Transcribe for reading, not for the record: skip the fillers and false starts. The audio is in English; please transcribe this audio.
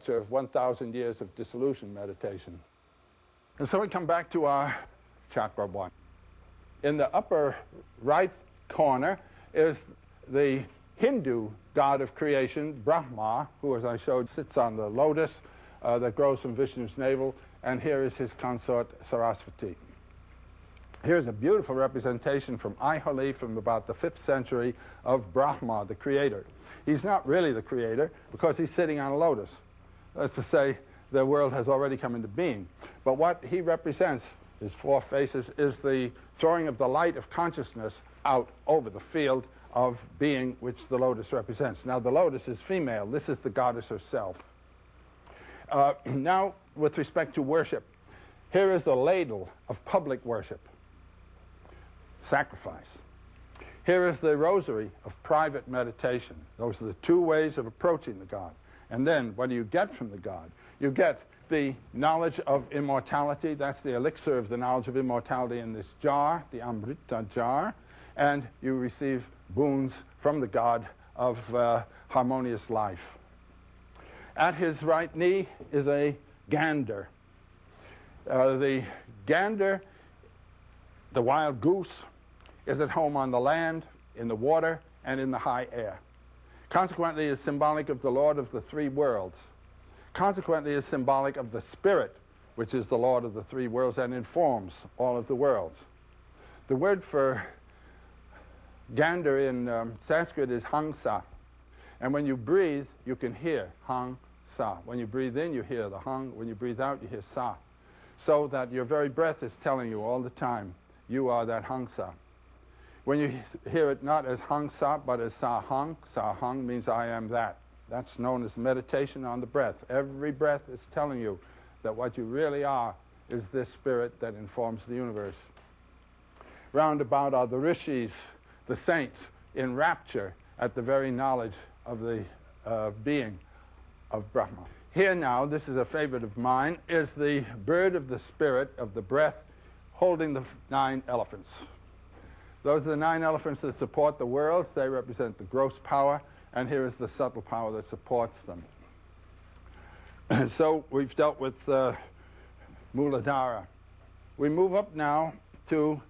of 1,000 years of dissolution meditation. And so we come back to our chakra 1. In the upper right corner is the Hindu god of creation, Brahma, who, as I showed, sits on the lotus that grows from Vishnu's navel, and here is his consort, Saraswati. Here's a beautiful representation from Aiholi from about the 5th century of Brahma, the creator. He's not really the creator because he's sitting on a lotus. That's to say, the world has already come into being. But what he represents, his 4 faces, is the throwing of the light of consciousness out over the field of being which the lotus represents. Now, the lotus is female. This is the goddess herself. Now, with respect to worship, here is the ladle of public worship, sacrifice. Here is the rosary of private meditation. Those are the 2 ways of approaching the God. And then, what do you get from the God? You get the knowledge of immortality. That's the elixir of the knowledge of immortality in this jar, the Amrita jar. And you receive boons from the God of harmonious life. At his right knee is a gander. The gander, the wild goose, is at home on the land, in the water, and in the high air. Consequently, is symbolic of the Lord of the 3 worlds. Consequently, is symbolic of the Spirit, which is the Lord of the 3 worlds and informs all of the worlds. The word for gander in Sanskrit is Hamsa. And when you breathe, you can hear Hamsa. When you breathe in, you hear the hung. When you breathe out, you hear sa. So that your very breath is telling you all the time, you are that Hamsa. When you hear it not as Hamsa, but as Sahang means I am that. That's known as meditation on the breath. Every breath is telling you that what you really are is this spirit that informs the universe. Round about are the rishis, the saints, in rapture at the very knowledge of the being of Brahma. Here now, this is a favorite of mine, is the bird of the spirit of the breath holding the 9 elephants. Those are the 9 elephants that support the world. They represent the gross power, and here is the subtle power that supports them. So we've dealt with Muladhara. We move up now to